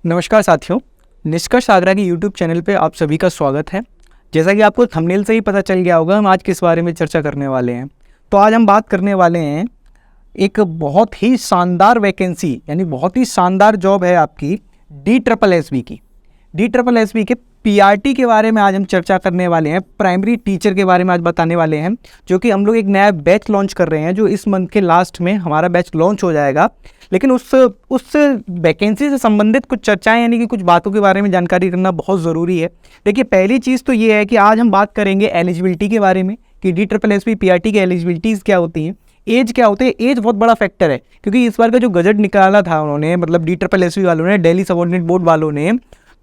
नमस्कार साथियों, निष्कर्ष आगरा की यूट्यूब चैनल पे आप सभी का स्वागत है। जैसा कि आपको थंबनेल से ही पता चल गया होगा, हम आज किस बारे में चर्चा करने वाले हैं। तो आज हम बात करने वाले हैं एक बहुत ही शानदार वैकेंसी, यानी बहुत ही शानदार जॉब है आपकी DSSB की। DSSB के PRT के बारे में आज हम चर्चा करने वाले हैं। प्राइमरी टीचर के बारे में आज बताने वाले हैं, जो कि हम लोग एक नया बैच लॉन्च कर रहे हैं, जो इस मंथ के लास्ट में हमारा बैच लॉन्च हो जाएगा। लेकिन उस वैकेंसी से संबंधित कुछ चर्चाएं, यानी कि कुछ बातों के बारे में जानकारी करना बहुत ज़रूरी है। देखिए, पहली चीज़ तो ये है कि आज हम बात करेंगे एलिजिबिलिटी के बारे में कि DSSB PRT की एलिजिबिलिटीज़ क्या होती हैं, एज क्या होते हैं। एज बहुत बड़ा फैक्टर है, क्योंकि इस बार का जो गजट निकाला था उन्होंने, मतलब DSSB वालों ने, दिल्ली सबऑर्डिनेट बोर्ड वालों ने,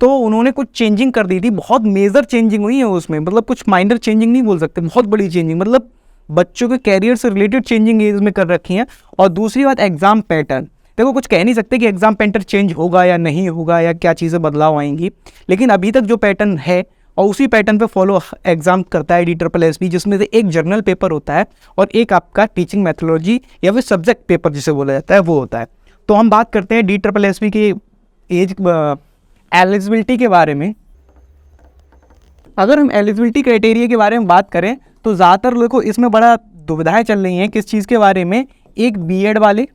तो उन्होंने कुछ चेंजिंग कर दी थी। बहुत मेजर चेंजिंग हुई है उसमें, मतलब कुछ माइनर चेंजिंग नहीं बोल सकते, बहुत बड़ी चेंजिंग, मतलब बच्चों के कैरियर से रिलेटेड चेंजिंग एज में कर रखी है। और दूसरी बात, एग्जाम पैटर्न। देखो, कुछ कह नहीं सकते कि एग्जाम पैटर्न चेंज होगा या नहीं होगा, या क्या चीज़ें बदलाव आएंगी, लेकिन अभी तक जो पैटर्न है और उसी पैटर्न पे फॉलो एग्जाम करता है DSSB, जिसमें से एक जर्नल पेपर होता है और एक आपका टीचिंग मैथोलॉजी या फिर सब्जेक्ट पेपर जिसे बोला जाता है वो होता है। तो हम बात करते हैं DSSB की एज एलिजिबिलिटी के बारे में। अगर हम एलिजिबिलिटी क्राइटेरिया के बारे में बात करें तो ज़्यादातर लोगों को इसमें बड़ा दुविधाएं चल रही हैं। किस चीज़ के बारे में? एक बीएड वाले,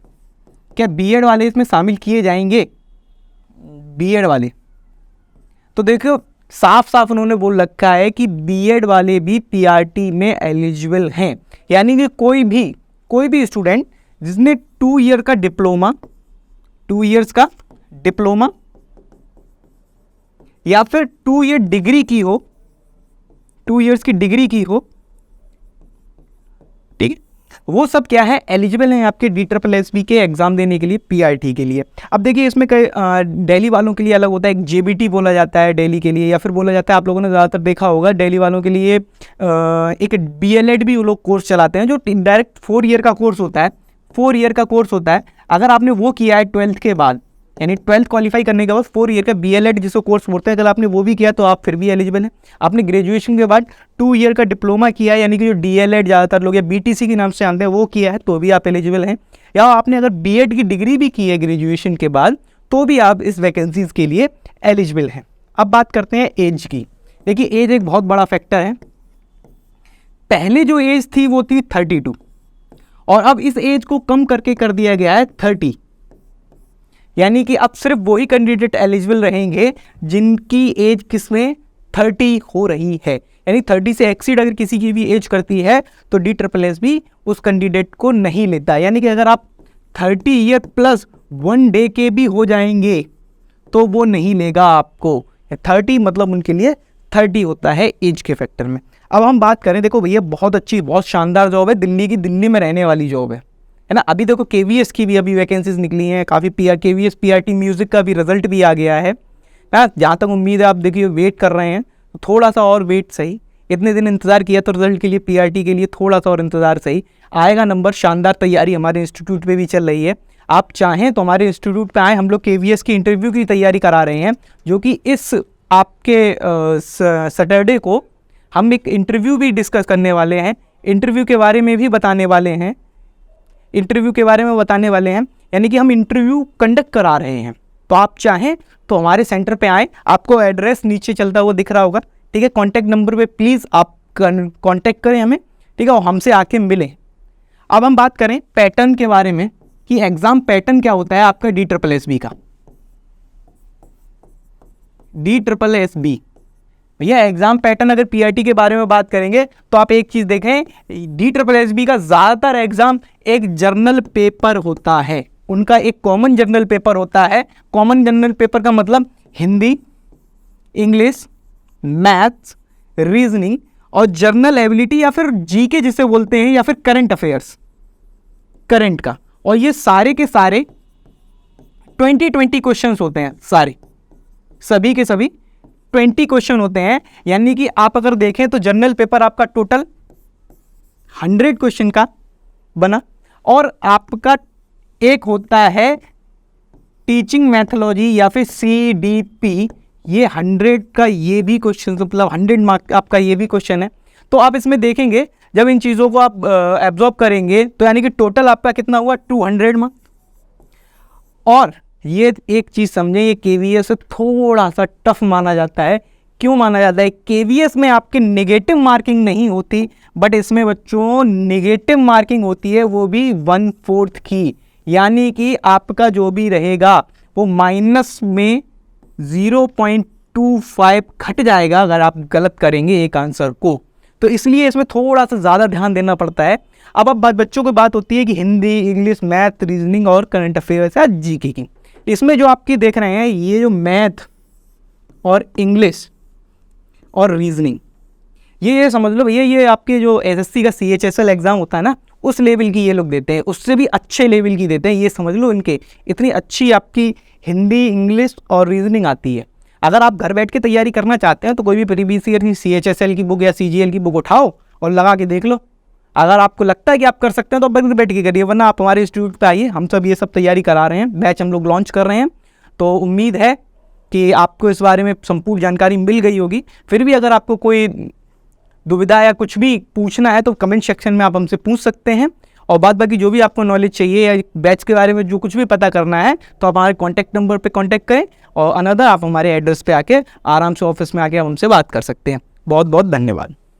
क्या बीएड वाले इसमें शामिल किए जाएंगे? बीएड वाले, तो देखो साफ साफ उन्होंने बोल रखा है कि बीएड वाले भी PRT में एलिजिबल हैं। यानी कि कोई भी स्टूडेंट जिसने 2 ईयर का डिप्लोमा, 2 इयर्स का डिप्लोमा या फिर 2 ईयर डिग्री की हो, 2 इयर्स की डिग्री की हो, ठीक है, वो सब क्या है, एलिजिबल हैं आपके DSSB के एग्जाम देने के लिए, PRT के लिए। अब देखिए, इसमें कई दिल्ली वालों के लिए अलग होता है, एक JBT बोला जाता है दिल्ली के लिए, या फिर बोला जाता है, आप लोगों ने ज़्यादातर देखा होगा दिल्ली वालों के लिए एक DLED भी वो लोग कोर्स चलाते हैं, जो डायरेक्ट 4 ईयर का कोर्स होता है। 4 ईयर का कोर्स होता है। अगर आपने वो किया है 12th के बाद, यानी 12th क्वालिफाई करने के बाद 4 ईयर का BLED जिसको कोर्स बोलते हैं, अगर आपने वो भी किया तो आप फिर भी एलिजिबल हैं। आपने ग्रेजुएशन के बाद 2 ईयर का डिप्लोमा किया है, यानी कि जो DLED ज़्यादातर लोग या BTC के नाम से जानते हैं, वो किया है, तो भी आप एलिजिबल हैं। या आपने अगर BEd की डिग्री भी की है ग्रेजुएशन के बाद, तो भी आप इस वैकेंसीज के लिए एलिजिबल हैं। अब बात करते हैं एज की। देखिए, एज एक बहुत बड़ा फैक्टर है। पहले जो एज थी वो थी 32, और अब इस एज को कम करके कर दिया गया है 30। यानी कि अब सिर्फ वही कैंडिडेट एलिजिबल रहेंगे जिनकी एज किसमें 30 हो रही है। यानी 30 से एक्सीड अगर किसी की भी एज करती है तो DSSB उस कैंडिडेट को नहीं लेता। यानी कि अगर आप 30 ईयर प्लस 1 डे के भी हो जाएंगे तो वो नहीं लेगा आपको। 30 मतलब उनके लिए 30 होता है एज के फैक्टर में। अब हम बात करें, देखो भैया, बहुत अच्छी, बहुत शानदार जॉब है, दिल्ली में रहने वाली जॉब है ना। अभी देखो KVS की भी अभी वैकेंसीज निकली हैं काफ़ी। KVS PRT म्यूज़िक का भी रिजल्ट भी आ गया है ना। जहाँ तक उम्मीद है, आप देखिए वेट कर रहे हैं, तो थोड़ा सा और वेट सही। इतने दिन इंतज़ार किया तो रिजल्ट के लिए, PRT के लिए थोड़ा सा और इंतज़ार सही, आएगा नंबर। शानदार तैयारी हमारे इंस्टीट्यूट पे भी चल रही है। आप चाहें तो हमारे इंस्टीट्यूट पे आएँ, हम लोग KVS की इंटरव्यू की तैयारी करा रहे हैं, जो कि इस आपके सैटरडे को हम एक इंटरव्यू भी डिस्कस करने वाले हैं। इंटरव्यू के बारे में भी बताने वाले हैं, यानी कि हम इंटरव्यू कंडक्ट करा रहे हैं। तो आप चाहें तो हमारे सेंटर पे आएँ, आपको एड्रेस नीचे चलता हुआ दिख रहा होगा, ठीक है। कॉन्टैक्ट नंबर पे प्लीज़ आप कॉन्टैक्ट करें हमें, ठीक है, और हमसे आके मिलें। अब हम बात करें पैटर्न के बारे में कि एग्ज़ाम पैटर्न क्या होता है आपका DSSB का। DSSB भैया, एग्जाम पैटर्न अगर PRT के बारे में बात करेंगे तो आप एक चीज़ देखें, DSSB का ज़्यादातर एग्जाम एक जर्नल पेपर होता है। उनका एक कॉमन जर्नल पेपर होता है। कॉमन जर्नल पेपर का मतलब हिंदी, इंग्लिश, मैथ्स, रीजनिंग और जर्नल एबिलिटी, या फिर GK जिसे बोलते हैं, या फिर करंट अफेयर्स, करंट का। और ये सारे के सारे 20 क्वेश्चंस होते हैं, सारे सभी के सभी 20 क्वेश्चन होते हैं। यानी कि आप अगर देखें तो जर्नल पेपर आपका टोटल 100 क्वेश्चन का बना, और आपका एक होता है टीचिंग मैथोलॉजी या फिर CDP, ये 100 का ये भी क्वेश्चन, मतलब 100 मार्क आपका ये भी क्वेश्चन है। तो आप इसमें देखेंगे, जब इन चीज़ों को आप एब्जॉर्ब करेंगे तो यानी कि टोटल आपका कितना हुआ, 200 मार्क। और ये एक चीज़ समझें, ये KVS से थोड़ा सा टफ माना जाता है। क्यों माना जाता है? KVS में आपकी नेगेटिव मार्किंग नहीं होती, बट इसमें बच्चों नेगेटिव मार्किंग होती है, वो भी 1/4 की, यानी कि आपका जो भी रहेगा वो माइनस में 0.25 घट जाएगा अगर आप गलत करेंगे एक आंसर को। तो इसलिए इसमें थोड़ा सा ज़्यादा ध्यान देना पड़ता है। अब बच्चों की बात होती है कि हिंदी, इंग्लिश, मैथ, रीजनिंग और करंट अफेयर्स या जीके की। इसमें जो आपकी देख रहे हैं, ये जो मैथ और इंग्लिश और रीजनिंग, ये समझ लो भैया, ये आपके जो SSC का CHSL एग्ज़ाम होता है ना, उस लेवल की ये लोग देते हैं, उससे भी अच्छे लेवल की देते हैं। ये समझ लो, इनके इतनी अच्छी आपकी हिंदी, इंग्लिश और रीजनिंग आती है। अगर आप घर बैठ के तैयारी करना चाहते हैं तो कोई भी प्रीवियस ईयर की CHSL की बुक या CGL की बुक उठाओ और लगा के देख लो। अगर आपको लगता है कि आप कर सकते हैं तो आप बैठ के करिए, वरना आप हमारे इंस्टीट्यूट पे आइए, हम सब ये सब तैयारी करा रहे हैं, बैच हम लोग लॉन्च कर रहे हैं। तो उम्मीद है कि आपको इस बारे में संपूर्ण जानकारी मिल गई होगी। फिर भी अगर आपको कोई दुविधा या कुछ भी पूछना है तो कमेंट सेक्शन में आप हमसे पूछ सकते हैं। और बाद बाकी जो भी आपको नॉलेज चाहिए या बैच के बारे में जो कुछ भी पता करना है तो आप हमारे कॉन्टैक्ट नंबर पे कॉन्टैक्ट करें, और अनदर आप हमारे एड्रेस पे आके आराम से ऑफिस में आके हमसे बात कर सकते हैं। बहुत बहुत धन्यवाद।